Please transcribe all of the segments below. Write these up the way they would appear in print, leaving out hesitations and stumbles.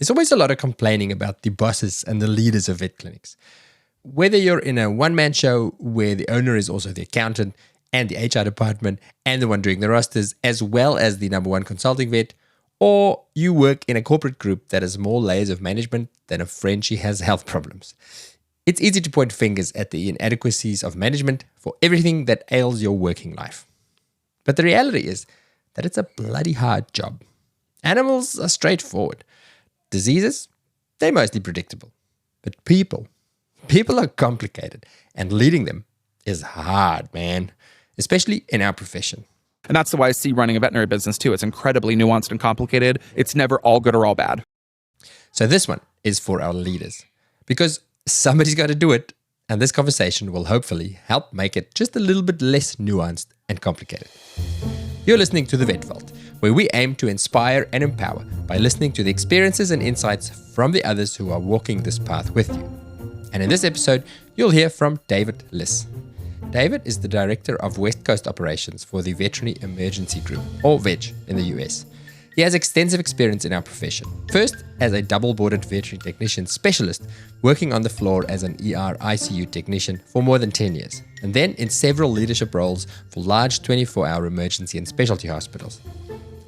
There's always a lot of complaining about the bosses and the leaders of vet clinics. Whether you're in a one-man show where the owner is also the accountant and the HR department and the one doing the rosters, as well as the number one consulting vet, or you work in a corporate group that has more layers of management than a Frenchie has health problems. It's easy to point fingers at the inadequacies of management for everything that ails your working life. But the reality is that it's a bloody hard job. Animals are straightforward. Diseases, they're mostly predictable. But people are complicated, and leading them is hard, man, especially in our profession. And that's the way I see running a veterinary business too. It's incredibly nuanced and complicated. It's never all good or all bad. So this one is for our leaders, because somebody's got to do it, and this conversation will hopefully help make it just a little bit less nuanced and complicated. You're listening to The Vet Vault, where we aim to inspire and empower by listening to the experiences and insights from the others who are walking this path with you. And in this episode, you'll hear from David Liss. David is the Director of West Coast Operations for the Veterinary Emergency Group, or VEG, in the US. He has extensive experience in our profession. First, as a double-boarded veterinary technician specialist, working on the floor as an ER ICU technician for more than 10 years, and then in several leadership roles for large 24-hour emergency and specialty hospitals.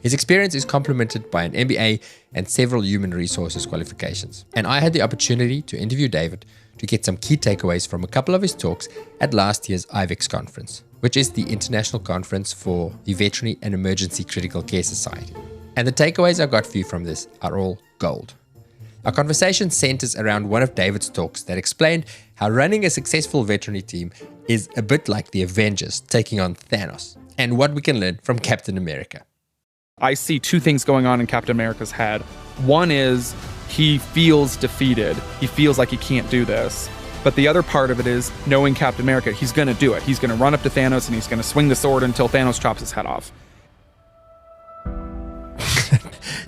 His experience is complemented by an MBA and several human resources qualifications. And I had the opportunity to interview David to get some key takeaways from a couple of his talks at last year's IVEX conference, which is the international conference for the Veterinary and Emergency Critical Care Society. And the takeaways I got for you from this are all gold. Our conversation centers around one of David's talks that explained how running a successful veterinary team is a bit like the Avengers taking on Thanos, and what we can learn from Captain America. I see two things going on in Captain America's head. One is he feels defeated. He feels like he can't do this. But the other part of it is knowing Captain America, he's going to do it. He's going to run up to Thanos and he's going to swing the sword until Thanos chops his head off.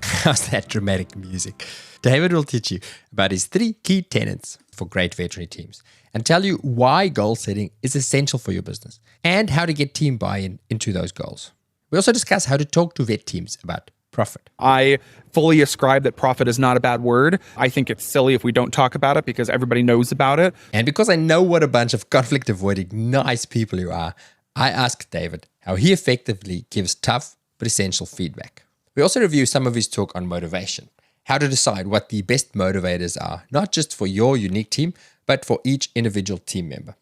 How's that dramatic music? David will teach you about his 3 key tenets for great veterinary teams and tell you why goal setting is essential for your business and how to get team buy-in into those goals. We also discuss how to talk to vet teams about profit. I fully ascribe that profit is not a bad word. I think it's silly if we don't talk about it because everybody knows about it. And because I know what a bunch of conflict-avoiding, nice people you are, I asked David how he effectively gives tough but essential feedback. We also review some of his talk on motivation, how to decide what the best motivators are, not just for your unique team, but for each individual team member.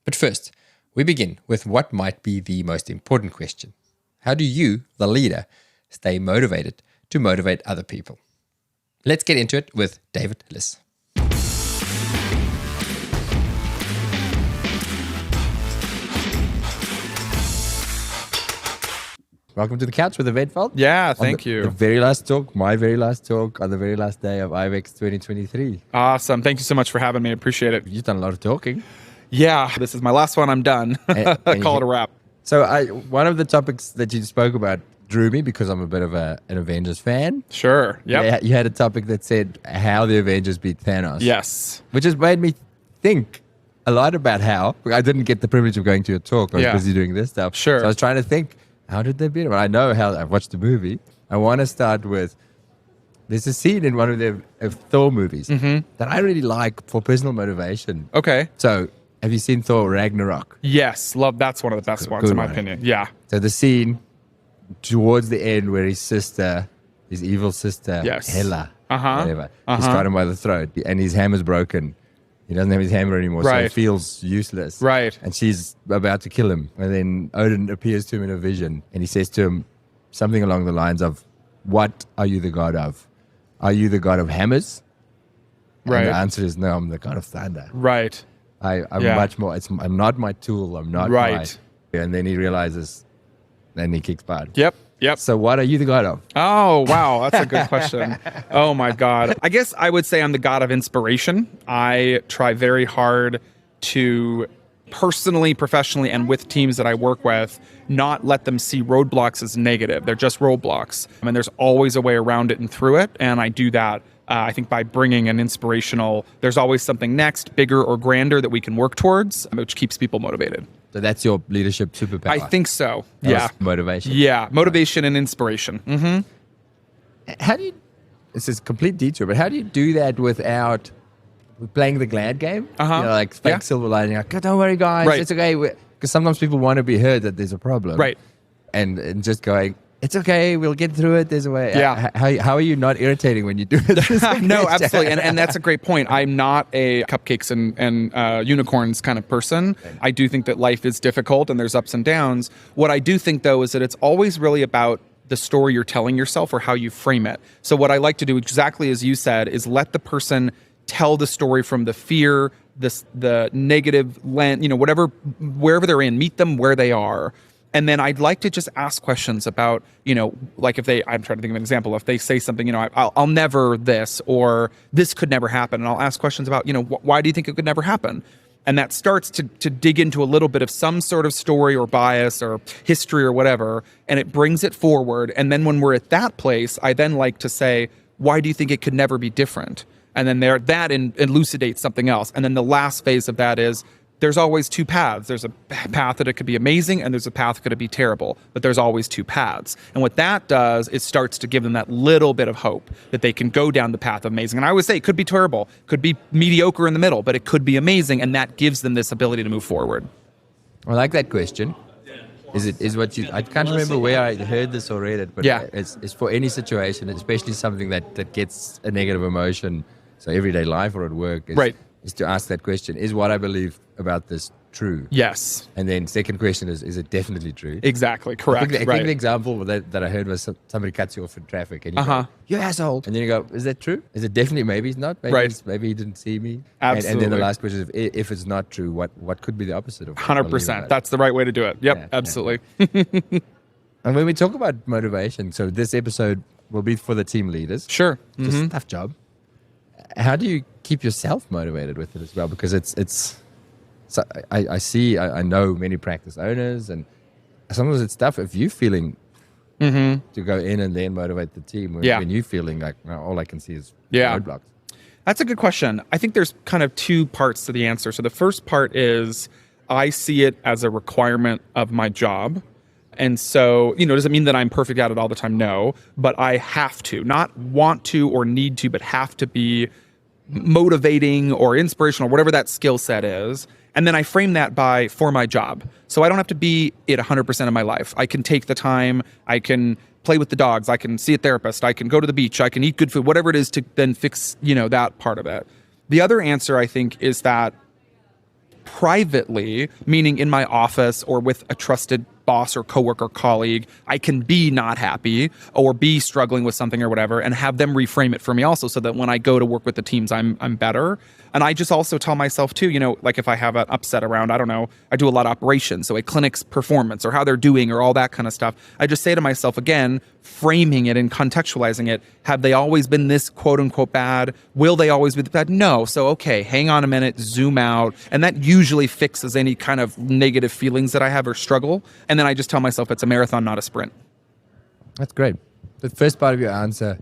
But first, we begin with what might be the most important question. How do you, the leader, stay motivated to motivate other people? Let's get into it with David Liss. Welcome to the couch with the Vet Vault. Yeah, thank you. The very last talk, my very last talk on the very last day of IVEX 2023. Awesome. Thank you so much for having me. I appreciate it. You've done a lot of talking. Yeah, this is my last one. I'm done. Call it a wrap. So one of the topics that you spoke about drew me because I'm a bit of an Avengers fan. Sure. Yeah. You had a topic that said how the Avengers beat Thanos. Yes. Which has made me think a lot about how. I didn't get the privilege of going to your talk. I was busy doing this stuff. Sure. So I was trying to think, how did they beat him? I know how. I've watched the movie. I want to start with, there's a scene in one of the Thor movies that I really like for personal motivation. Okay. So have you seen Thor Ragnarok? Yes. That's one of the best ones in my opinion. Yeah. So the scene towards the end where his sister, his evil sister, Hela, whatever, he's got him by the throat and his hammer's broken. He doesn't have his hammer anymore, so he feels useless. Right. And she's about to kill him. And then Odin appears to him in a vision and he says to him something along the lines of, "What are you the god of? Are you the god of hammers?" Right. And the answer is, "No, I'm the god of thunder." Right. I'm much more, I'm not my tool. I'm not And then he realizes, then he kicks butt. Yep. So what are you the god of? Oh, wow. That's a good question. Oh, my God. I guess I would say I'm the god of inspiration. I try very hard to personally, professionally, and with teams that I work with, not let them see roadblocks as negative. They're just roadblocks. I mean, there's always a way around it and through it. And I do that, I think, by bringing an inspirational, there's always something next, bigger or grander that we can work towards, which keeps people motivated. So that's your leadership superpower. I think so. Yeah. Motivation. Yeah. Motivation and inspiration. Mm-hmm. How do you it's a complete detour, but how do you do that without playing the glad game? Like fake silver lining. Like, don't worry, guys, it's okay. Because sometimes people want to be heard that there's a problem, right? And just going, it's okay, we'll get through it. There's a way. Yeah. How are you not irritating when you do it? No, absolutely. And that's a great point. I'm not a cupcakes and unicorns kind of person. I do think that life is difficult and there's ups and downs. What I do think, though, is that it's always really about the story you're telling yourself or how you frame it. So what I like to do, exactly as you said, is let the person tell the story from the fear, the negative lens, whatever, wherever they're in, meet them where they are. And then I'd like to just ask questions about, like I'm trying to think of an example. If they say something, I'll never this, or this could never happen. And I'll ask questions about, why do you think it could never happen? And that starts to dig into a little bit of some sort of story or bias or history or whatever. And it brings it forward. And then when we're at that place, I then like to say, why do you think it could never be different? And then that elucidates something else. And then the last phase of that is, there's always two paths. There's a path that it could be amazing, and there's a path that could be terrible. But there's always two paths. And what that does, it starts to give them that little bit of hope that they can go down the path of amazing. And I always say it could be terrible, could be mediocre in the middle, but it could be amazing, and that gives them this ability to move forward. I like that question. I can't remember where I heard this or read it, but it's for any situation, especially something that gets a negative emotion. So everyday life or at work is to ask that question, is what I believe about this true? Yes. And then second question is it definitely true? Exactly, correct. I think the example that I heard was somebody cuts you off in traffic and you go, you asshole. And then you go, is that true? Is it definitely? Maybe it's not. Maybe he didn't see me. Absolutely. And then the last question is, if it's not true, what could be the opposite of 100%. That's the right way to do it. Yep, absolutely. And when we talk about motivation, so this episode will be for the team leaders. Sure. It's a tough job. How do you keep yourself motivated with it as well? Because it's so I know many practice owners, and sometimes it's tough if you're feeling to go in and then motivate the team when you're feeling like, well, all I can see is roadblocks. That's a good question. I think there's kind of two parts to the answer. So the first part is I see it as a requirement of my job. And so, does it mean that I'm perfect at it all the time? No, but I have to, not want to or need to, but have to be motivating or inspirational, whatever that skill set is. And then I frame that for my job. So I don't have to be it 100% of my life. I can take the time, I can play with the dogs, I can see a therapist, I can go to the beach, I can eat good food, whatever it is to then fix, that part of it. The other answer, I think, is that privately, meaning in my office or with a trusted boss or coworker, colleague, I can be not happy or be struggling with something or whatever, and have them reframe it for me also, so that when I go to work with the teams, I'm better. And I just also tell myself too, like if I have an upset around, I don't know, I do a lot of operations, so a clinic's performance or how they're doing or all that kind of stuff, I just say to myself, again, framing it and contextualizing it, have they always been this quote unquote bad? Will they always be bad? No. So, okay, hang on a minute, zoom out. And that usually fixes any kind of negative feelings that I have or struggle. And then I just tell myself it's a marathon, not a sprint. That's great. The first part of your answer,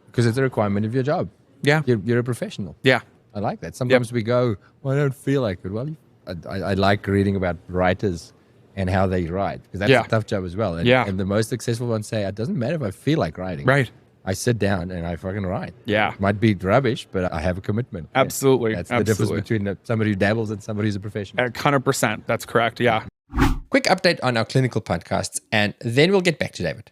because it's a requirement of your job. Yeah. You're a professional. Yeah. I like that. Sometimes we go, well, I don't feel like it. Well, I like reading about writers and how they write, because that's a tough job as well. And the most successful ones say, it doesn't matter if I feel like writing. Right. I sit down and I fucking write. Yeah. It might be rubbish, but I have a commitment. Absolutely. That's the difference between somebody who dabbles and somebody who's a professional. 100%. That's correct. Yeah. Quick update on our clinical podcasts, and then we'll get back to David.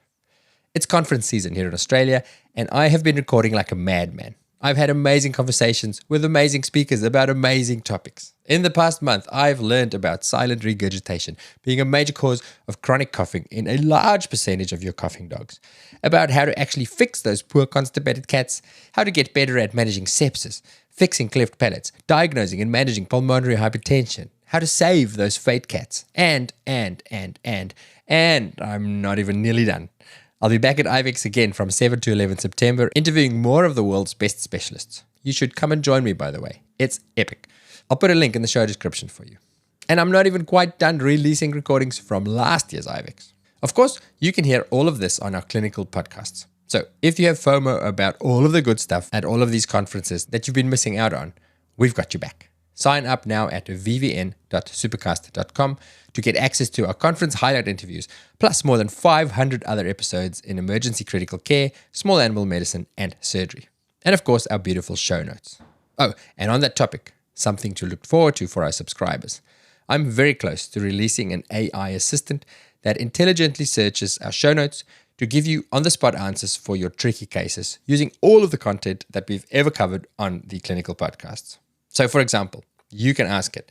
It's conference season here in Australia, and I have been recording like a madman. I've had amazing conversations with amazing speakers about amazing topics. In the past month, I've learned about silent regurgitation being a major cause of chronic coughing in a large percentage of your coughing dogs, about how to actually fix those poor constipated cats, how to get better at managing sepsis, fixing cleft palates, diagnosing and managing pulmonary hypertension, how to save those fate cats, and I'm not even nearly done. I'll be back at IVEX again from 7 to 11 September, interviewing more of the world's best specialists. You should come and join me, by the way. It's epic. I'll put a link in the show description for you. And I'm not even quite done releasing recordings from last year's IVEX. Of course, you can hear all of this on our clinical podcasts. So if you have FOMO about all of the good stuff at all of these conferences that you've been missing out on, we've got you back. Sign up now at vvn.supercast.com to get access to our conference highlight interviews, plus more than 500 other episodes in emergency critical care, small animal medicine, and surgery. And of course, our beautiful show notes. Oh, and on that topic, something to look forward to for our subscribers. I'm very close to releasing an AI assistant that intelligently searches our show notes to give you on-the-spot answers for your tricky cases using all of the content that we've ever covered on the clinical podcasts. So, for example, you can ask it,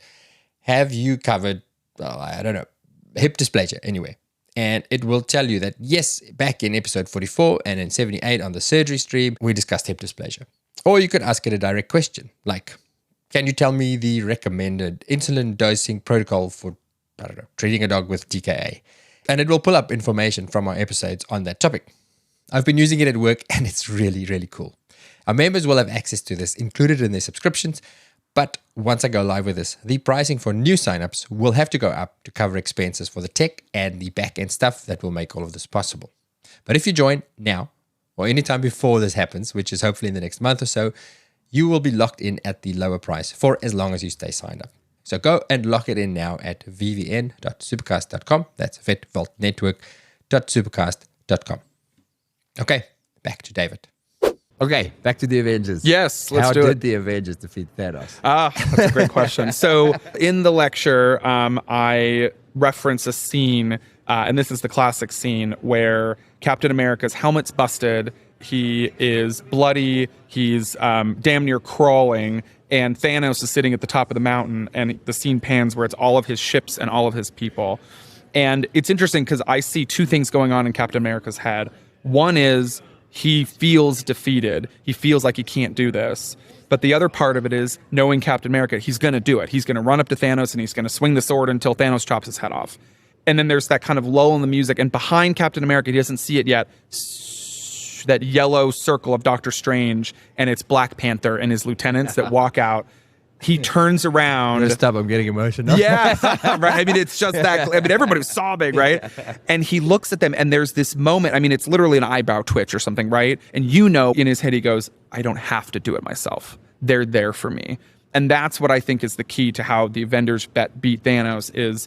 have you covered, hip dysplasia anyway? And it will tell you that, yes, back in episode 44 and in 78 on the surgery stream, we discussed hip dysplasia. Or you could ask it a direct question, like, can you tell me the recommended insulin dosing protocol for, treating a dog with DKA? And it will pull up information from our episodes on that topic. I've been using it at work and it's really, really cool. Our members will have access to this included in their subscriptions, but once I go live with this, the pricing for new signups will have to go up to cover expenses for the tech and the back-end stuff that will make all of this possible. But if you join now, or anytime before this happens, which is hopefully in the next month or so, you will be locked in at the lower price for as long as you stay signed up. So go and lock it in now at vvn.supercast.com. That's vetvaultnetwork.supercast.com. Okay, back to David. Okay, back to the Avengers. Yes, let's do it. How did the Avengers defeat Thanos? That's a great question. So in the lecture, I reference a scene, and this is the classic scene where Captain America's helmet's busted. He is bloody. He's damn near crawling. And Thanos is sitting at the top of the mountain. And the scene pans where it's all of his ships and all of his people. And it's interesting because I see two things going on in Captain America's head. One is he feels defeated. He feels like he can't do this. But the other part of it is knowing Captain America, he's going to do it. He's going to run up to Thanos and he's going to swing the sword until Thanos chops his head off. And then there's that kind of lull in the music. And behind Captain America, he doesn't see it yet, that yellow circle of Doctor Strange, and it's Black Panther and his lieutenants that walk out. He turns around. Stop, I'm getting emotional. Yeah, right. I mean, it's just that. I mean, everybody was sobbing, right? And he looks at them, and there's this moment. I mean, it's literally an eyebrow twitch or something, right? And in his head, he goes, I don't have to do it myself. They're there for me. And that's what I think is the key to how the Avengers beat Thanos is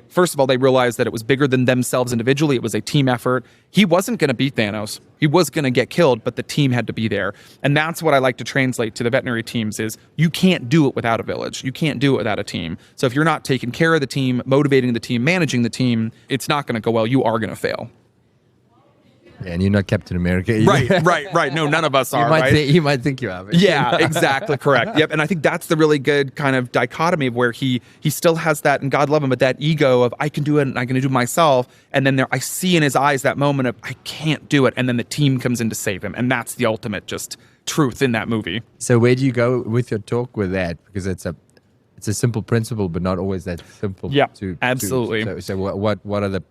first of all, they realized that it was bigger than themselves individually. It was a team effort. He wasn't going to beat Thanos. He was going to get killed, but the team had to be there. And that's what I like to translate to the veterinary teams is you can't do it without a village. You can't do it without a team. So if you're not taking care of the team, motivating the team, managing the team, it's not going to go well. You are going to fail. Yeah, and you're not Captain America either. Right. No, none of us are, You might think you are. Yeah, exactly, correct. Yep, and I think that's the really good kind of dichotomy of where he still has that, and God love him, but that ego of I can do it and I'm going to do it myself. And then I see in his eyes that moment of I can't do it, and then the team comes in to save him, and that's the ultimate just truth in that movie. So where do you go with your talk with that? Because it's a simple principle, but not always that simple. Yeah, absolutely. So what are the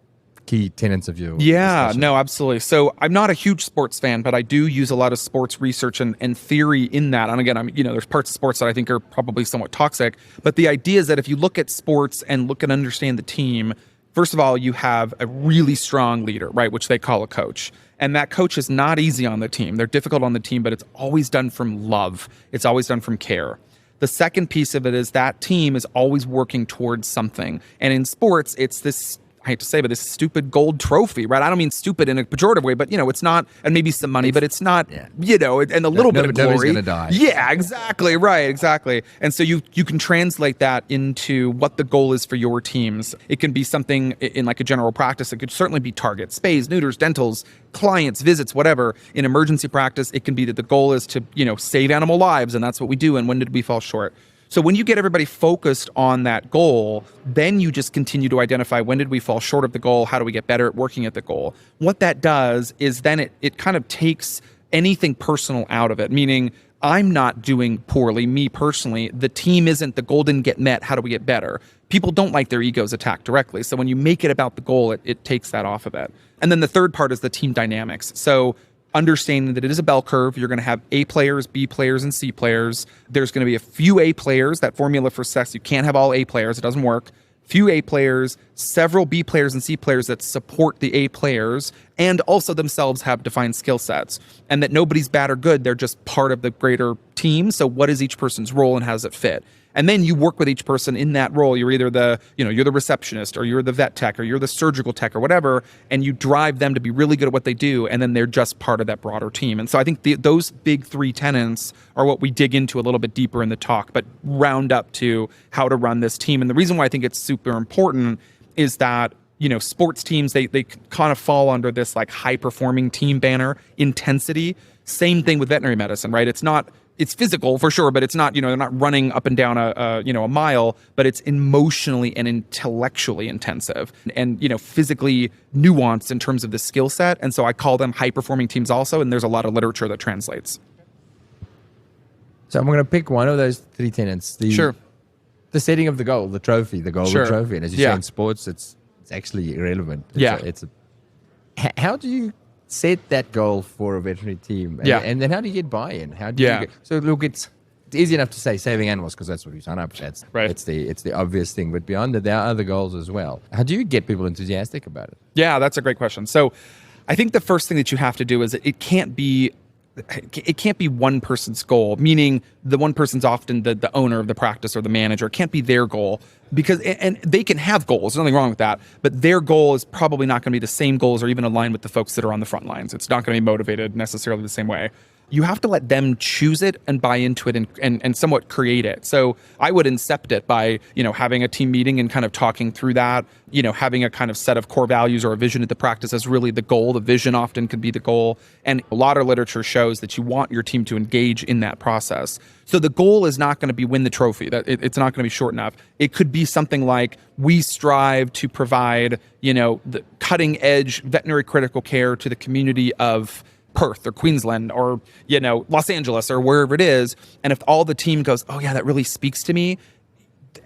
key tenets of your discussion? No, absolutely. So I'm not a huge sports fan, but I do use a lot of sports research and theory in that. And again, there's parts of sports that I think are probably somewhat toxic, but the idea is that if you look at sports and look and understand the team, first of all, you have a really strong leader, right, which they call a coach. And that coach is not easy on the team. They're difficult on the team, but it's always done from love. It's always done from care. The second piece of it is that team is always working towards something. And in sports, it's this, I hate to say, but this stupid gold trophy, right? I don't mean stupid in a pejorative way, but it's not, and maybe some money, but it's not, and a little bit of glory. Nobody's gonna die. Yeah, exactly, right, exactly. And so you can translate that into what the goal is for your teams. It can be something in like a general practice. It could certainly be targets, spays, neuters, dentals, clients, visits, whatever. In emergency practice, it can be that the goal is to, save animal lives, and that's what we do, and when did we fall short? So when you get everybody focused on that goal, then you just continue to identify when did we fall short of the goal, how do we get better at working at the goal. What that does is then it kind of takes anything personal out of it, meaning I'm not doing poorly, me personally, the team isn't, the goal didn't get met, how do we get better? People don't like their egos attacked directly. So when you make it about the goal, it takes that off of it. And then the third part is the team dynamics. So understanding that it is a bell curve. You're going to have A players, B players, and C players. There's going to be a few A players. That formula for success, you can't have all A players. It doesn't work. Few A players, several B players and C players that support the A players, and also themselves have defined skill sets, and that nobody's bad or good. They're just part of the greater team. So what is each person's role and how does it fit? And then you work with each person in that role. You're either you're the receptionist, or you're the vet tech, or you're the surgical tech, or whatever, and you drive them to be really good at what they do, and then they're just part of that broader team. And so I think those big three tenets are what we dig into a little bit deeper in the talk, but round up to how to run this team. And the reason why I think it's super important is that sports teams, they kind of fall under this like high performing team banner, intensity. Same thing with veterinary medicine, right? It's physical for sure, but it's not, they're not running up and down a mile, but it's emotionally and intellectually intensive and, physically nuanced in terms of the skill set. And so I call them high performing teams also. And there's a lot of literature that translates. So I'm going to pick one of those three tenets. Sure. The setting of the goal, the trophy, the golden Sure. trophy. And as you say in sports, it's actually irrelevant. How do you set that goal for a veterinary team? And then how do you get buy-in? So look, it's easy enough to say saving animals because that's what we sign up for. That's right. It's the obvious thing. But beyond that, there are other goals as well. How do you get people enthusiastic about it? Yeah, that's a great question. So I think the first thing that you have to do is it can't be one person's goal, meaning the one person's often the owner of the practice or the manager. It can't be their goal, because and they can have goals, there's nothing wrong with that, but their goal is probably not going to be the same goals or even aligned with the folks that are on the front lines. It's not going to be motivated necessarily the same way. You have to let them choose it and buy into it and somewhat create it. So I would incept it by, having a team meeting and kind of talking through that, having a kind of set of core values or a vision at the practice as really the goal. The vision often could be the goal. And a lot of literature shows that you want your team to engage in that process. So the goal is not going to be win the trophy. That it's not going to be short enough. It could be something like we strive to provide, the cutting edge veterinary critical care to the community of Perth or Queensland or, Los Angeles or wherever it is. And if all the team goes, oh yeah, that really speaks to me,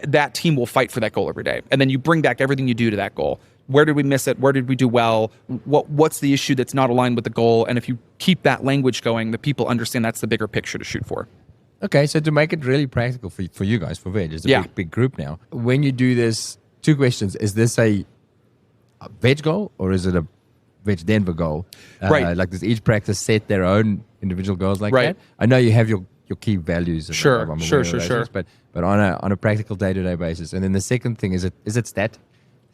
that team will fight for that goal every day. And then you bring back everything you do to that goal. Where did we miss it? Where did we do well? What's the issue that's not aligned with the goal? And if you keep that language going, the people understand that's the bigger picture to shoot for. Okay, so to make it really practical for you guys, for Veg, it's a big group now. When you do this, two questions. Is this a Veg goal or is it a Veg Denver goal? Right. Like, does each practice set their own individual goals like right. that? I know you have your key values. Sure. But on a practical day-to-day basis. And then the second thing, is it stat?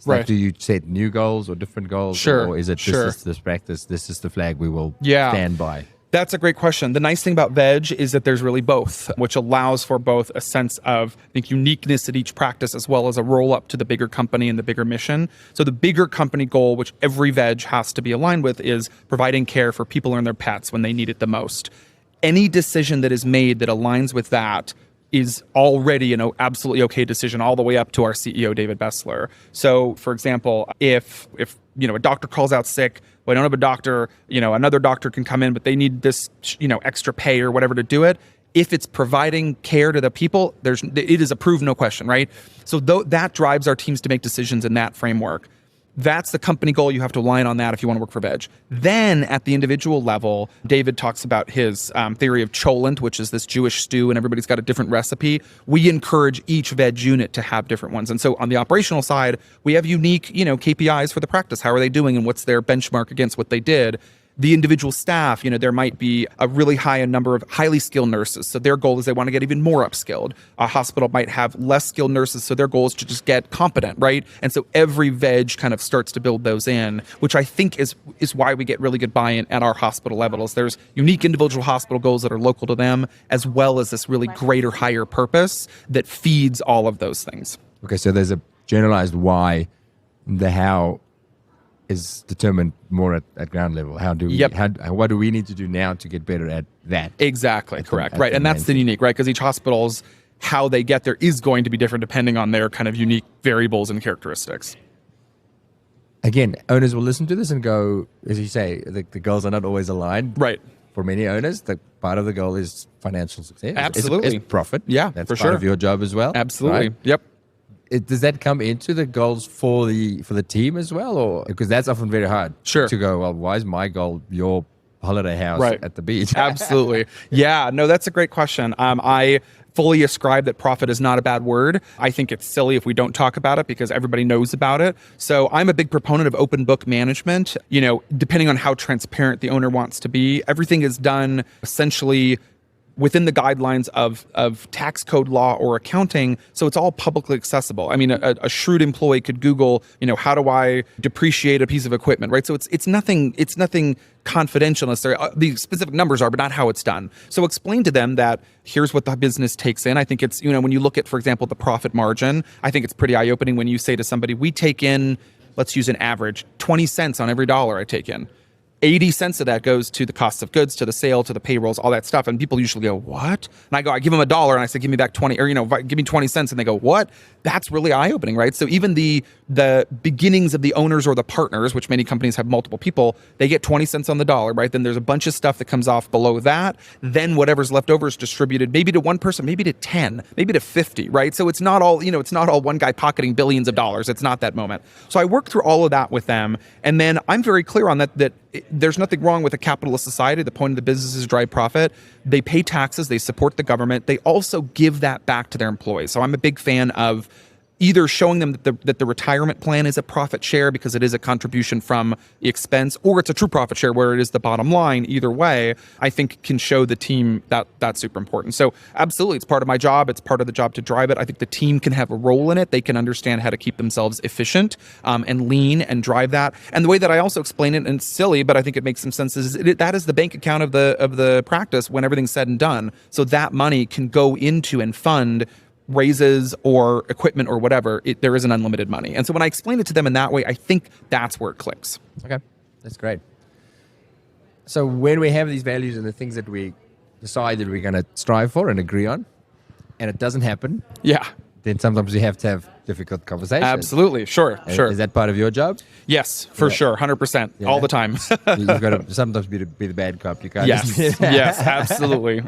Right. Like, do you set new goals or different goals? Sure. Or is it this practice, this is the flag we will Yeah. stand by? That's a great question. The nice thing about Veg is that there's really both, which allows for both a sense of, I think, uniqueness at each practice as well as a roll up to the bigger company and the bigger mission. So the bigger company goal, which every Veg has to be aligned with, is providing care for people and their pets when they need it the most. Any decision that is made that aligns with that is already an absolutely okay decision, all the way up to our CEO, David Bessler. So, for example, if a doctor calls out sick, well, I don't have a doctor, another doctor can come in, but they need this, extra pay or whatever to do it. If it's providing care to the people, it is approved, no question, right? So that drives our teams to make decisions in that framework. That's the company goal. You have to align on that if you want to work for Veg. Then at the individual level, David talks about his theory of cholent, which is this Jewish stew, and everybody's got a different recipe. We encourage each Veg unit to have different ones. And so on the operational side, we have unique, KPIs for the practice. How are they doing and what's their benchmark against what they did? The individual staff, there might be a really high number of highly skilled nurses. So their goal is they want to get even more upskilled. A hospital might have less skilled nurses. So their goal is to just get competent, right? And so every Veg kind of starts to build those in, which I think is why we get really good buy-in at our hospital levels. There's unique individual hospital goals that are local to them, as well as this really greater, higher purpose that feeds all of those things. Okay, so there's a generalized why. The how is determined more at ground level. What do we need to do now to get better at that? Exactly, correct. Right, and that's the unique, right? Because each hospital's, how they get there is going to be different depending on their kind of unique variables and characteristics. Again, owners will listen to this and go, as you say, the goals are not always aligned. Right. For many owners, the part of the goal is financial success. Absolutely. It's profit. Yeah, that's for part sure. of your job as well. Absolutely. Right? Yep. Does that come into the goals for the team as well, or because that's often very hard? Sure. To go, well, why is my goal your holiday house Right. at the beach? Absolutely. Yeah. No, that's a great question. fully ascribe that profit is not a bad word. I think it's silly if we don't talk about it because everybody knows about it. So I'm a big proponent of open book management. Depending on how transparent the owner wants to be, everything is done essentially within the guidelines of tax code law or accounting, so it's all publicly accessible. I mean, a shrewd employee could Google, how do I depreciate a piece of equipment, right? So it's nothing confidential necessarily. The specific numbers are, but not how it's done. So explain to them that here's what the business takes in. I think it's, when you look at, for example, the profit margin, I think it's pretty eye-opening when you say to somebody, we take in, let's use an average, 20 cents on every dollar I take in. 80 cents of that goes to the cost of goods, to the sale, to the payrolls, all that stuff. And people usually go, what? And I give them $1 and I say, give me back 20, or, give me 20 cents. And they go, what? That's really eye-opening, right? So even the beginnings of the owners or the partners, which many companies have multiple people, they get 20 cents on the dollar, right? Then there's a bunch of stuff that comes off below that. Then whatever's left over is distributed maybe to one person, maybe to 10, maybe to 50, right? So it's not all, it's not all one guy pocketing billions of dollars. It's not that moment. So I work through all of that with them. And then I'm very clear on that there's nothing wrong with a capitalist society. The point of the business is drive profit. They pay taxes. They support the government. They also give that back to their employees. So I'm a big fan of either showing them that the retirement plan is a profit share because it is a contribution from the expense, or it's a true profit share where it is the bottom line. Either way, I think can show the team that that's super important. So absolutely, it's part of my job. It's part of the job to drive it. I think the team can have a role in it. They can understand how to keep themselves efficient and lean and drive that. And the way that I also explain it, and it's silly, but I think it makes some sense, is that is the bank account of the practice when everything's said and done. So that money can go into and fund raises or equipment or whatever. There isn't unlimited money. And so when I explain it to them in that way, I think that's where it clicks. Okay, that's great. So when we have these values and the things that we decide that we're going to strive for and agree on, and it doesn't happen, then sometimes we have to have difficult conversations. Absolutely, sure. Is that part of your job? Yes, for sure, 100%, all the time. You've got to sometimes be the bad cop. You can't. Yes, absolutely.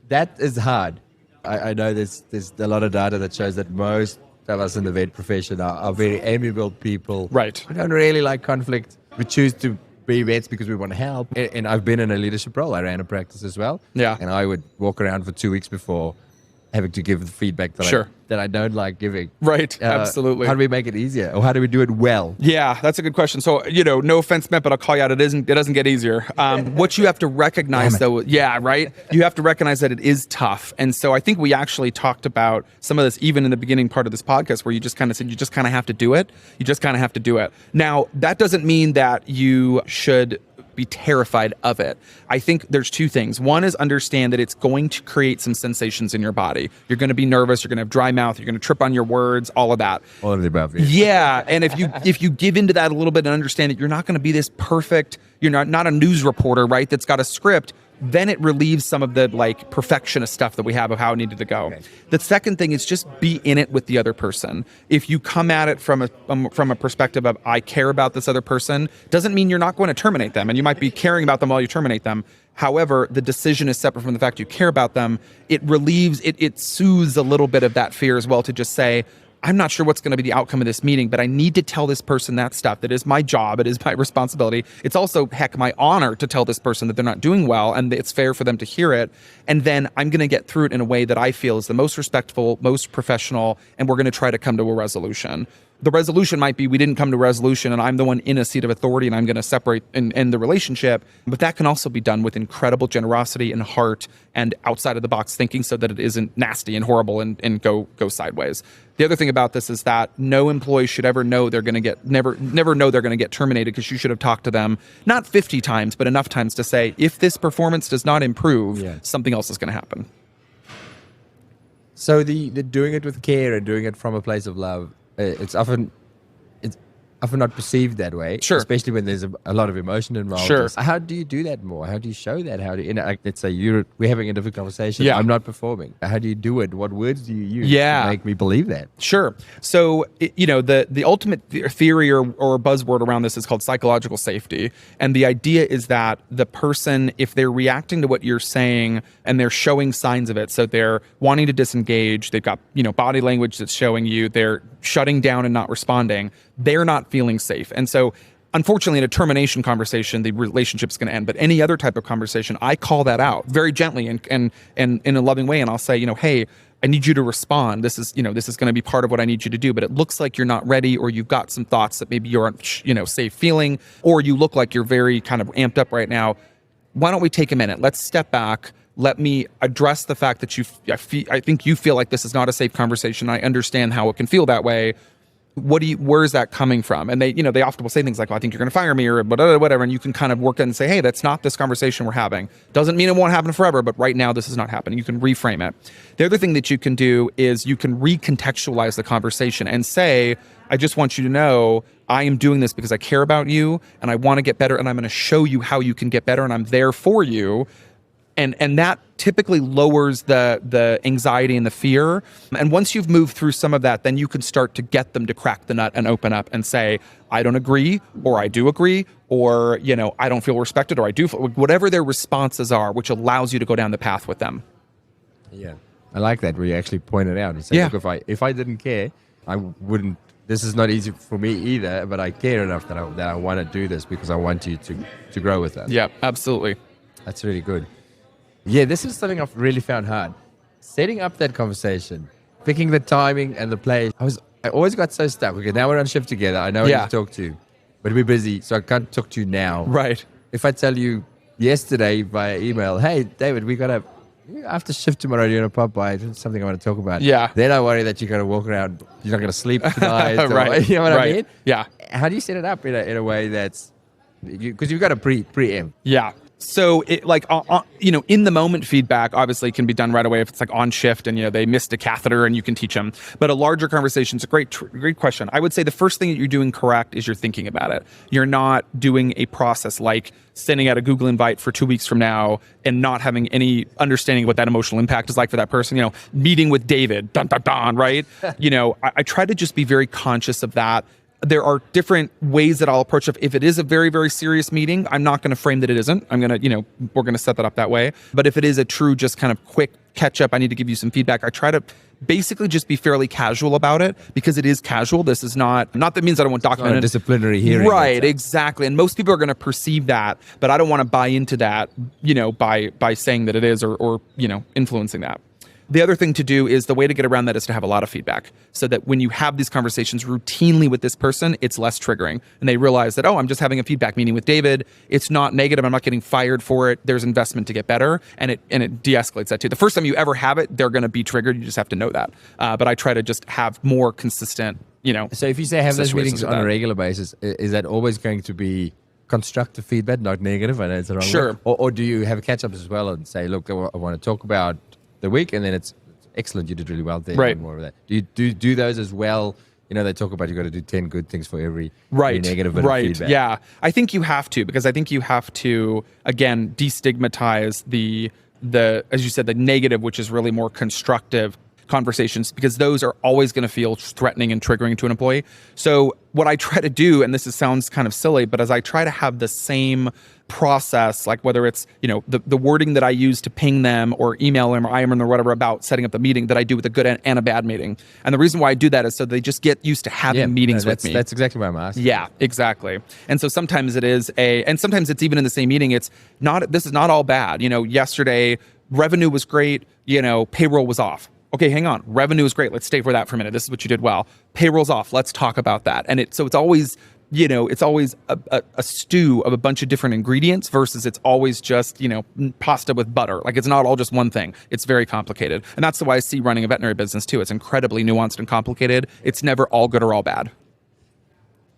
That is hard. I know there's a lot of data that shows that most of us in the vet profession are very amiable people. Right. We don't really like conflict. We choose to be vets because we want to help. And I've been in a leadership role. I ran a practice as well. Yeah. And I would walk around for 2 weeks before having to give the feedback that I don't like giving. Right, absolutely. How do we make it easier? Or how do we do it well? Yeah, that's a good question. So, no offense meant, but I'll call you out. It doesn't get easier. What you have to recognize though, right? You have to recognize that it is tough. And so I think we actually talked about some of this even in the beginning part of this podcast where you just kind of said, you just kind of have to do it. You just kind of have to do it. Now, that doesn't mean that you should be terrified of it. I think there's two things. One is understand that it's going to create some sensations in your body. You're going to be nervous. You're going to have dry mouth. You're going to trip on your words, all of that. All of the above. Yeah. And if you give into that a little bit and understand that you're not going to be this perfect, you're not a news reporter, right, that's got a script, then it relieves some of the perfectionist stuff that we have of how it needed to go. Okay. The second thing is just be in it with the other person. If you come at it from a perspective of I care about this other person, doesn't mean you're not going to terminate them, and you might be caring about them while you terminate them. However, the decision is separate from the fact you care about them. It relieves, it soothes a little bit of that fear as well to just say, I'm not sure what's going to be the outcome of this meeting, but I need to tell this person that stuff. That is my job. It is my responsibility. It's also, heck, my honor to tell this person that they're not doing well, and it's fair for them to hear it. And then I'm going to get through it in a way that I feel is the most respectful, most professional, and we're going to try to come to a resolution. The resolution might be we didn't come to a resolution and I'm the one in a seat of authority and I'm going to separate and end the relationship. But that can also be done with incredible generosity and heart and outside of the box thinking so that it isn't nasty and horrible and go sideways. The other thing about this is that no employee should ever know they're going to get, never know they're going to get terminated because you should have talked to them, not 50 times, but enough times to say, if this performance does not improve, something else is going to happen. So the doing it with care and doing it from a place of love, it's often not perceived that way. Sure. Especially when there's a lot of emotion involved. Sure. How do you do that more? How do you show that? How do you, let's say we're having a different conversation. Yeah. I'm not performing. How do you do it? What words do you use to make me believe that? Sure. So, the ultimate theory or buzzword around this is called psychological safety. And the idea is that the person, if they're reacting to what you're saying and they're showing signs of it, so they're wanting to disengage, they've got, body language that's showing you, they're shutting down and not responding, they're not feeling safe. And so unfortunately, in a termination conversation, the relationship's going to end. But any other type of conversation, I call that out very gently and in a loving way. And I'll say, hey, I need you to respond. This is going to be part of what I need you to do, but it looks like you're not ready, or you've got some thoughts that maybe you aren't, safe feeling, or you look like you're very kind of amped up right now. Why don't we take a minute? Let's step back. Let me address the fact that I think you feel like this is not a safe conversation. I understand how it can feel that way. Where is that coming from? And they often will say things like, well, I think you're going to fire me, or whatever. And you can kind of work it and say, hey, that's not this conversation we're having. Doesn't mean it won't happen forever, but right now this is not happening. You can reframe it. The other thing that you can do is you can recontextualize the conversation and say, I just want you to know I am doing this because I care about you and I want to get better, and I'm going to show you how you can get better, and I'm there for you. And that typically lowers the anxiety and the fear. And once you've moved through some of that, then you can start to get them to crack the nut and open up and say, I don't agree, or I do agree, or, I don't feel respected, or I do, whatever their responses are, which allows you to go down the path with them. Yeah. I like that, where you actually point it out and say, look, if I didn't care, I wouldn't, this is not easy for me either, but I care enough that I want to do this because I want you to grow with us. Yeah, absolutely. That's really good. Yeah, this is something I've really found hard. Setting up that conversation, picking the timing and the place. I always got so stuck. Okay, now we're on shift together. I know I need to talk to you, but we're busy, so I can't talk to you now. Right. If I tell you yesterday via email, hey, David, after shift tomorrow, you're going to pop by. There's something I want to talk about. Yeah. Then I worry that you're going to walk around, you're not going to sleep tonight. Right. You know what I mean? Yeah. How do you set it up in a way that's, because you've got to preempt. Yeah. So it in the moment feedback obviously can be done right away if it's like on shift and, they missed a catheter and you can teach them. But a larger conversation is a great question. I would say the first thing that you're doing correct is you're thinking about it. You're not doing a process like sending out a Google invite for 2 weeks from now and not having any understanding of what that emotional impact is like for that person, meeting with David, dun, dun, dun, right? I try to just be very conscious of that. There are different ways that I'll approach it. If it is a very, very serious meeting, I'm not going to frame that it isn't. I'm going to, we're going to set that up that way. But if it is a true, just kind of quick catch up, I need to give you some feedback. I try to basically just be fairly casual about it because it is casual. This is not that means I don't want documented. It's not a disciplinary hearing. Right, exactly. And most people are going to perceive that, but I don't want to buy into that, by saying that it is or influencing that. The other thing to do is the way to get around that is to have a lot of feedback so that when you have these conversations routinely with this person, it's less triggering. And they realize that, I'm just having a feedback meeting with David. It's not negative. I'm not getting fired for it. There's investment to get better. And it de-escalates that too. The first time you ever have it, they're going to be triggered. You just have to know that. But I try to just have more consistent, So if you say have those meetings on a regular basis, is that always going to be constructive feedback, not negative? I know it's the wrong Sure. word. Or do you have catch-ups as well and say, look, I want to talk about the week, and then it's excellent, you did really well there. Right. More of that. Do you do those as well? They talk about you got to do 10 good things for every negative bit of feedback. Yeah. I think you have to, because I think you have to, again, destigmatize the as you said, the negative, which is really more constructive conversations, because those are always going to feel threatening and triggering to an employee. So what I try to do, and sounds kind of silly, but as I try to have the same process, like whether it's, the wording that I use to ping them or email them or IM them or whatever about setting up the meeting, that I do with a good and a bad meeting. And the reason why I do that is so they just get used to having meetings with me. That's exactly what I'm asking. Yeah, exactly. And so sometimes it is and sometimes it's even in the same meeting, this is not all bad. Yesterday revenue was great, payroll was off. Okay, hang on. Revenue is great. Let's stay for that for a minute. This is what you did well. Payroll's off. Let's talk about that. And it's always, it's always a stew of a bunch of different ingredients versus it's always just, pasta with butter. Like it's not all just one thing. It's very complicated. And that's the way I see running a veterinary business too. It's incredibly nuanced and complicated. It's never all good or all bad.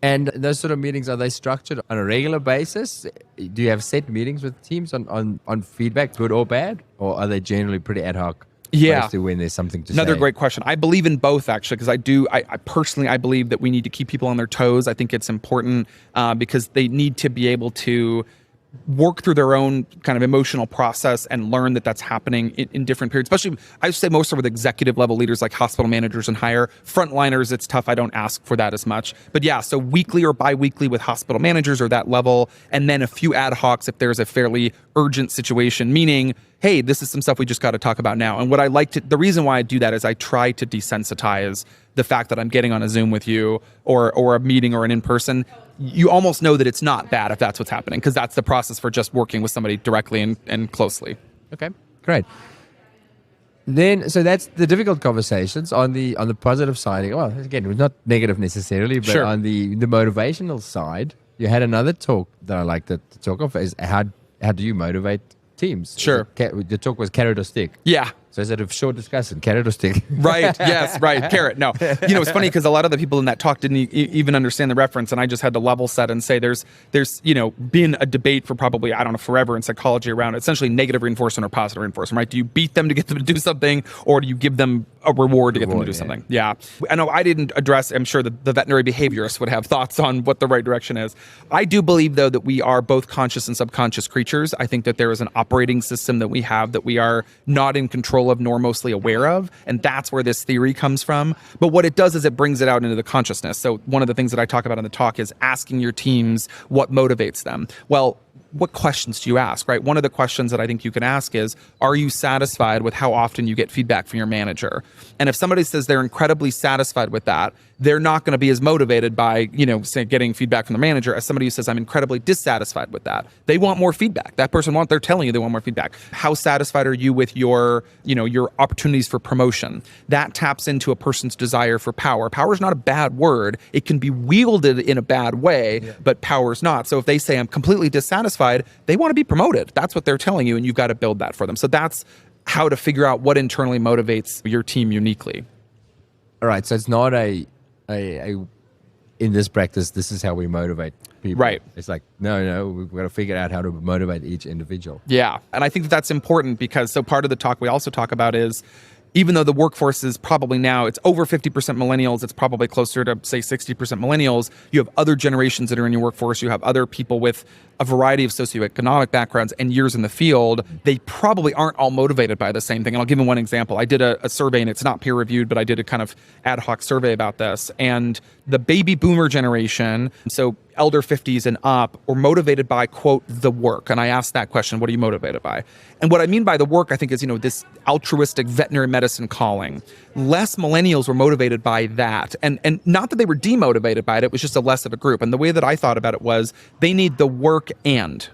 And those sort of meetings, are they structured on a regular basis? Do you have set meetings with teams on feedback, good or bad? Or are they generally pretty ad hoc? Yeah. To when there's something to Another say. great question. I believe in both, actually, because I personally believe that we need to keep people on their toes. I think it's important because they need to be able to work through their own kind of emotional process and learn that that's happening in different periods. Especially, I would say most are with executive level leaders like hospital managers and higher. Frontliners, it's tough. I don't ask for that as much. But yeah, so weekly or bi-weekly with hospital managers or that level, and then a few ad hocs if there's a fairly urgent situation, meaning, hey, this is some stuff we just got to talk about now. And the reason why I do that is I try to desensitize the fact that I'm getting on a Zoom with you or a meeting or an in-person. you almost know that it's not bad if that's what's happening, because that's the process for just working with somebody directly and closely. Okay, great. Then, so that's the difficult conversations. On the positive side, well, again, not negative necessarily, but on the motivational side, you had another talk that I like to talk of, is how do you motivate teams? Sure. The talk was carrot or stick. Yeah. So instead of short discussion, carrot or stick. Right. Yes. Right. Carrot. No. It's funny because a lot of the people in that talk didn't even understand the reference, and I just had to level set and say there's been a debate for probably, I don't know, forever in psychology around essentially negative reinforcement or positive reinforcement. Right? Do you beat them to get them to do something, or do you give them a reward to get them to do something? Yeah. I know I didn't address. I'm sure the veterinary behaviorists would have thoughts on what the right direction is. I do believe, though, that we are both conscious and subconscious creatures. I think that there is an operating system that we have that we are not in control of nor mostly aware of, and that's where this theory comes from. But what it does is it brings it out into the consciousness. So one of the things that I talk about in the talk is asking your teams what motivates them. Well, what questions do you ask, right? One of the questions that I think you can ask is, are you satisfied with how often you get feedback from your manager? And if somebody says they're incredibly satisfied with that, they're not going to be as motivated by, say, getting feedback from the manager as somebody who says, I'm incredibly dissatisfied with that. They want more feedback. That person they're telling you they want more feedback. How satisfied are you with your opportunities for promotion? That taps into a person's desire for power. Power is not a bad word. It can be wielded in a bad way, but power is not. So if they say I'm completely dissatisfied, they want to be promoted. That's what they're telling you, and you've got to build that for them. So that's how to figure out what internally motivates your team uniquely. All right. So it's not a in this practice, this is how we motivate people. Right. It's like, no, we've got to figure out how to motivate each individual. Yeah. And I think that that's important because part of the talk we also talk about is, even though the workforce is probably now, it's over 50% millennials, it's probably closer to, say, 60% millennials, you have other generations that are in your workforce, you have other people with a variety of socioeconomic backgrounds and years in the field. They probably aren't all motivated by the same thing. And I'll give you one example. I did a survey, and it's not peer-reviewed, but I did a kind of ad hoc survey about this. And the baby boomer generation, so elder 50s and up, were motivated by, quote, the work. And I asked that question, what are you motivated by? And what I mean by the work, I think, is, this altruistic veterinary medicine calling. Less millennials were motivated by that. And not that they were demotivated by it, it was just a less of a group. And the way that I thought about it was, they need the work and ...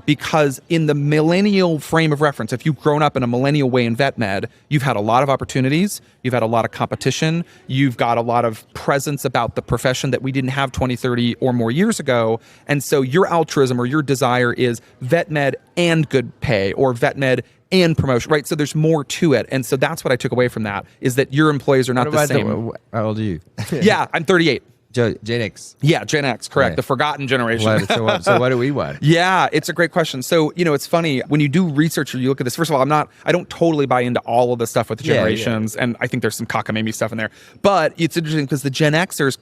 Because in the millennial frame of reference, if you've grown up in a millennial way in vet med, you've had a lot of opportunities, you've had a lot of competition, you've got a lot of presence about the profession that we didn't have 20, 30 or more years ago. And so your altruism or your desire is vet med and good pay, or vet med and promotion, right? So there's more to it. And so that's what I took away from that, is that your employees are not the same. How old are you? Yeah, I'm 38. Gen X. Yeah, Gen X, correct. Yeah. The forgotten generation. So what do we want? Yeah, it's a great question. So, it's funny when you do research or you look at this. First of all, I don't totally buy into all of the stuff with the generations, and I think there's some cockamamie stuff in there. But it's interesting because the Gen Xers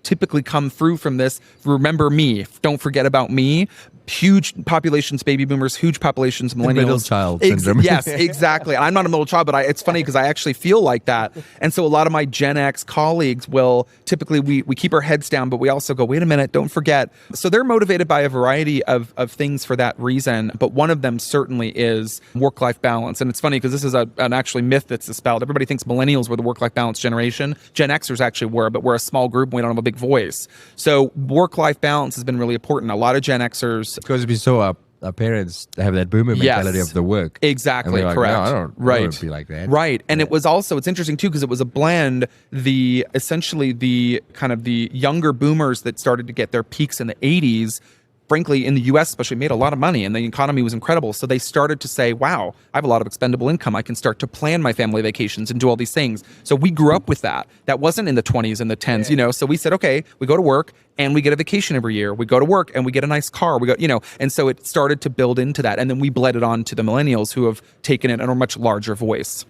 typically come through from this. Remember me. Don't forget about me. Huge populations, baby boomers, huge populations, millennials. The middle child syndrome. Yes, exactly. And I'm not a middle child, but it's funny because I actually feel like that. And so a lot of my Gen X colleagues will typically, we keep our heads down, but we also go, wait a minute, don't forget. So they're motivated by a variety of things for that reason. But one of them certainly is work-life balance. And it's funny because this is an actually myth that's dispelled. Everybody thinks millennials were the work-life balance generation. Gen Xers actually were, but we're a small group and we don't have a big voice. So work-life balance has been really important. A lot of Gen Xers, because we saw our parents have that boomer mentality of the work. Exactly, like, correct. No, I don't want to be like that. Right. And it was also, it's interesting too, because it was a blend, essentially the kind of the younger boomers that started to get their peaks in the 80s, frankly, in the US especially, made a lot of money and the economy was incredible. So they started to say, wow, I have a lot of expendable income. I can start to plan my family vacations and do all these things. So we grew up with that. That wasn't in the 20s and the 10s, So we said, okay, we go to work and we get a vacation every year. We go to work and we get a nice car. We go, and so it started to build into that. And then we bled it on to the millennials who have taken it in a much larger voice.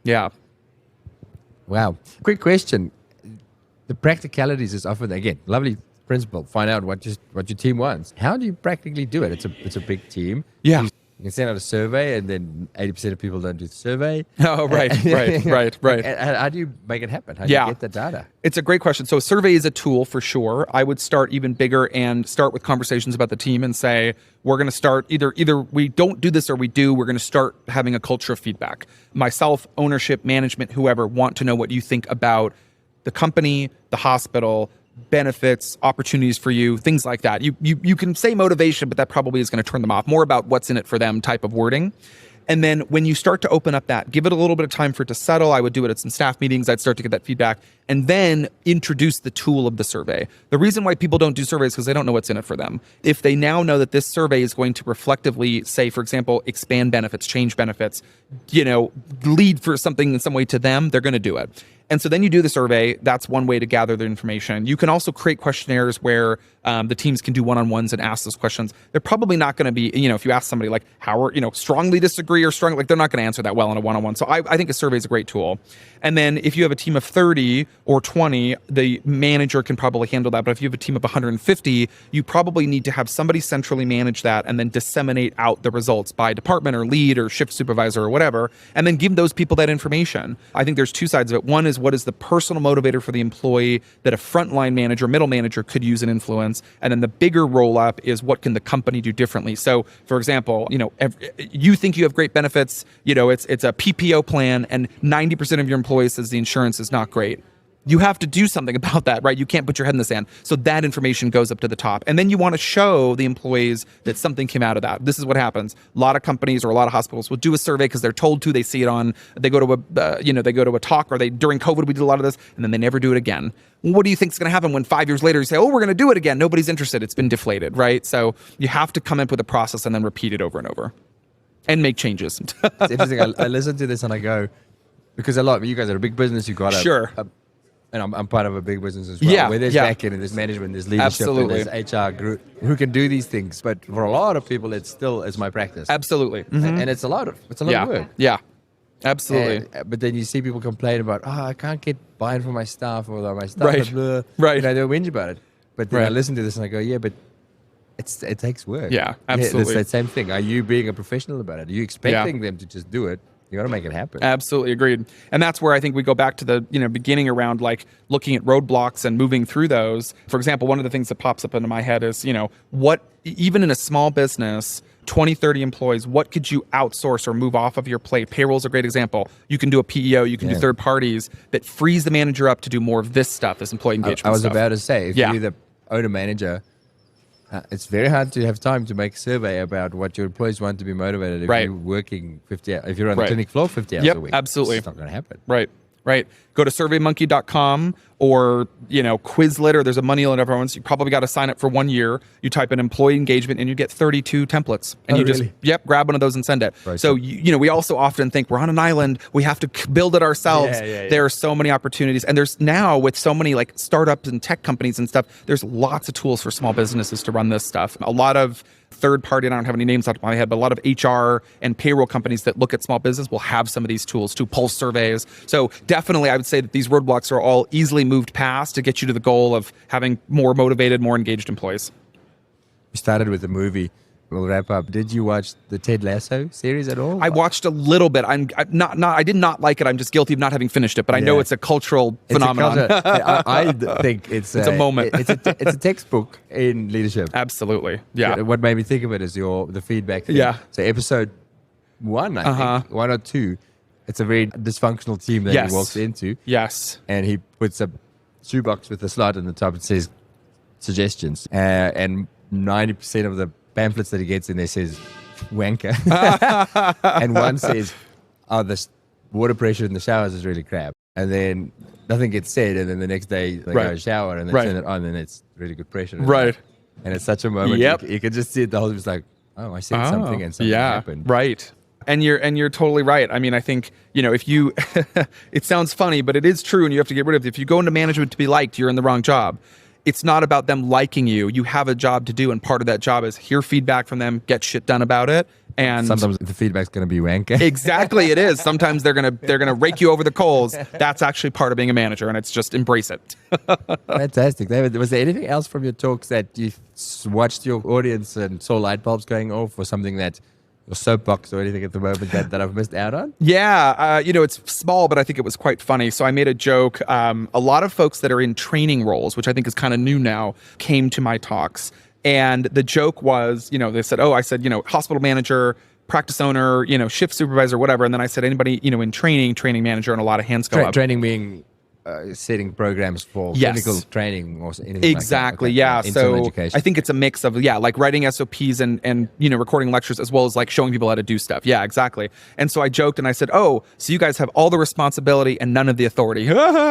Yeah. Wow. Quick question. The practicalities is often, again, lovely principle. Find out what your team wants. How do you practically do it? It's a big team. Yeah. You can send out a survey, and then 80% of people don't do the survey. Oh, right. And how do you make it happen? How do you get the data? It's a great question. So a survey is a tool for sure. I would start even bigger and start with conversations about the team and say, we're going to start either we don't do this or we do. We're going to start having a culture of feedback. Myself, ownership, management, whoever want to know what you think about the company, the hospital, benefits, opportunities for you, things like that. You can say motivation, but that probably is going to turn them off. More about what's in it for them type of wording. And then when you start to open up that, give it a little bit of time for it to settle. I would do it at some staff meetings. I'd start to get that feedback and then introduce the tool of the survey. The reason why people don't do surveys is because they don't know what's in it for them. If they now know that this survey is going to reflectively say, for example, expand benefits, change benefits, lead for something in some way to them, they're going to do it. And so then you do the survey. That's one way to gather the information. You can also create questionnaires where the teams can do one-on-ones and ask those questions. They're probably not going to be, if you ask somebody like, how are, strongly disagree or strongly, they're not going to answer that well in a one-on-one. So I think a survey is a great tool. And then if you have a team of 30 or 20, the manager can probably handle that. But if you have a team of 150, you probably need to have somebody centrally manage that and then disseminate out the results by department or lead or shift supervisor or whatever, and then give those people that information. I think there's two sides of it. One is what is the personal motivator for the employee that a frontline manager, middle manager could use and influence. And then the bigger roll up is what can the company do differently. So for example, you think you have great benefits, it's a PPO plan and 90% of your employees says the insurance is not great. You have to do something about that, right? You can't put your head in the sand. So that information goes up to the top. And then you want to show the employees that something came out of that. This is what happens. A lot of companies or a lot of hospitals will do a survey because they're told to, they see it on, they go to a talk, or during COVID, we did a lot of this, and then they never do it again. What do you think is going to happen when 5 years later you say, we're going to do it again? Nobody's interested. It's been deflated, right? So you have to come up with a process and then repeat it over and over and make changes. It's interesting. I listen to this and I go, because you guys are a big business. You've got and I'm part of a big business as well. Yeah, where there's back-end and there's management, there's leadership, Absolutely. and there's HR group who can do these things. But for a lot of people, it's my practice. Absolutely. And it's a lot of work. Yeah. Absolutely. But then you see people complain about, I can't get buy-in from my staff, or my staff Right. is blah. Right. They whinge about it. But then I listen to this and I go, but it takes work. Yeah, absolutely. It's that same thing. Are you being a professional about it? Are you expecting them to just do it? You got to make it happen. Absolutely agreed. And that's where I think we go back to the beginning around like looking at roadblocks and moving through those. For example, one of the things that pops up into my head is, what, even in a small business, 20, 30 employees, what could you outsource or move off of your plate? Payroll's a great example. You can do a PEO, you can do third parties that frees the manager up to do more of this stuff, this employee engagement I was stuff. about to say, if you're the owner manager, it's very hard to have time to make a survey about what your employees want to be motivated if you're working 50 hours, if you're on the clinic floor 50 hours a week. Absolutely. It's not going to happen. Right. Go to surveymonkey.com or, Quizlet, or there's a money on everyone's. You probably got to sign up for 1 year. You type in employee engagement and you get 32 templates. And really? Grab one of those and send it. Right. So, we also often think we're on an island. We have to build it ourselves. There are so many opportunities. And there's now, with so many like startups and tech companies and stuff, there's lots of tools for small businesses to run this stuff. A lot of third party, and I don't have any names off the top of my head, but a lot of HR and payroll companies that look at small business will have some of these tools to pulse surveys. So definitely I would say that these roadblocks are all easily moved past to get you to the goal of having more motivated, more engaged employees. We started with the movie. We'll wrap up. Did you watch the Ted Lasso series at all? I watched a little bit. I did not like it. I'm just guilty of not having finished it, but I know it's a cultural phenomenon. I think it's a moment. It's a textbook in leadership. Absolutely. Yeah. What made me think of it is the feedback thing. Yeah. So episode 1, I think, 1 or 2, it's a very dysfunctional team that he walks into. Yes. And he puts a shoebox with a slot on the top that says suggestions. And 90% of the pamphlets that he gets in there says wanker. And one says, the water pressure in the showers is really crap. And then nothing gets said. And then the next day they go shower and they turn it on and it's really good pressure. And it's such a moment. You can just see it. The whole, it's like, I said something and something happened. Right. And you're totally right. I mean, I think, if you, it sounds funny, but it is true. And you have to get rid of it. If you go into management to be liked, you're in the wrong job. It's not about them liking you. You have a job to do, and part of that job is hear feedback from them, get shit done about it. And sometimes the feedback's going to be wanker. Exactly, it is. Sometimes they're gonna rake you over the coals. That's actually part of being a manager, and it's just embrace it. Fantastic, David. Was there anything else from your talks that you watched your audience and saw light bulbs going off, or something that? Or soapbox or anything at the moment that I've missed out on? Yeah, it's small, but I think it was quite funny. So I made a joke. A lot of folks that are in training roles, which I think is kind of new now, came to my talks. And the joke was, they said, I said, hospital manager, practice owner, shift supervisor, whatever. And then I said, anybody, in training manager, and a lot of hands go up. Training being setting programs for Yes. clinical training or anything Exactly. like that. Yeah. Internal So education. I think it's a mix of like writing SOPs and recording lectures as well as like showing people how to do stuff. Yeah, exactly. And so I joked and I said, "Oh, so you guys have all the responsibility and none of the authority."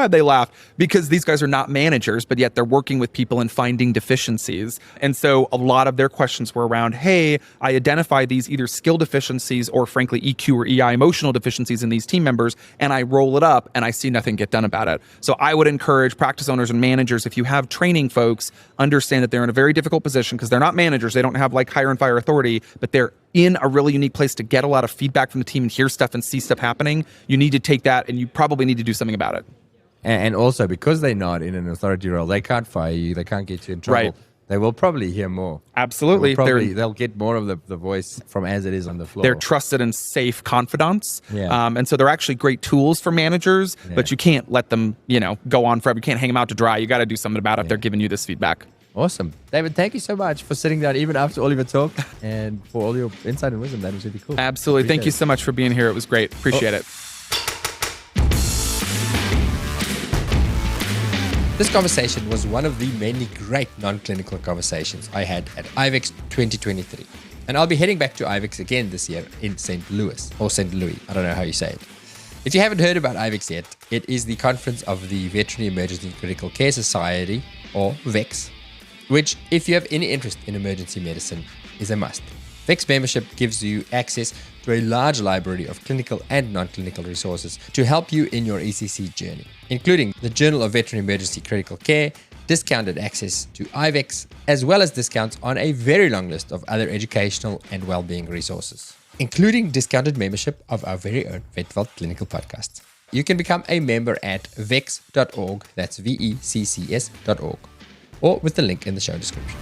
They laughed because these guys are not managers, but yet they're working with people and finding deficiencies. And so a lot of their questions were around, "Hey, I identify these either skill deficiencies or frankly EQ or EI emotional deficiencies in these team members, and I roll it up and I see nothing get done about it." So I would encourage practice owners and managers, if you have training folks, understand that they're in a very difficult position because they're not managers. They don't have like hire and fire authority, but they're in a really unique place to get a lot of feedback from the team and hear stuff and see stuff happening. You need to take that and you probably need to do something about it. And also, because they're not in an authority role, they can't fire you, they can't get you in trouble. Right. They will probably hear more. Absolutely. They'll get more of the voice from as it is on the floor. They're trusted and safe confidants. Yeah. And so they're actually great tools for managers, but you can't let them, go on forever. You can't hang them out to dry. You got to do something about it if they're giving you this feedback. Awesome. David, thank you so much for sitting down even after all of your talk and for all your insight and wisdom. That was really cool. Absolutely. Thank you so much for being here. It was great. Appreciate it. This conversation was one of the many great non-clinical conversations I had at IVEX 2023. And I'll be heading back to IVEX again this year in St. Louis, or St. Louis. I don't know how you say it. If you haven't heard about IVEX yet, it is the conference of the Veterinary Emergency Critical Care Society, or VEX, which, if you have any interest in emergency medicine, is a must. VEX membership gives you access to a large library of clinical and non-clinical resources to help you in your ECC journey, including the Journal of Veterinary Emergency Critical Care, discounted access to IVEX, as well as discounts on a very long list of other educational and well-being resources, including discounted membership of our very own VetVault Clinical Podcasts. You can become a member at vex.org, that's VECCS.org, or with the link in the show description.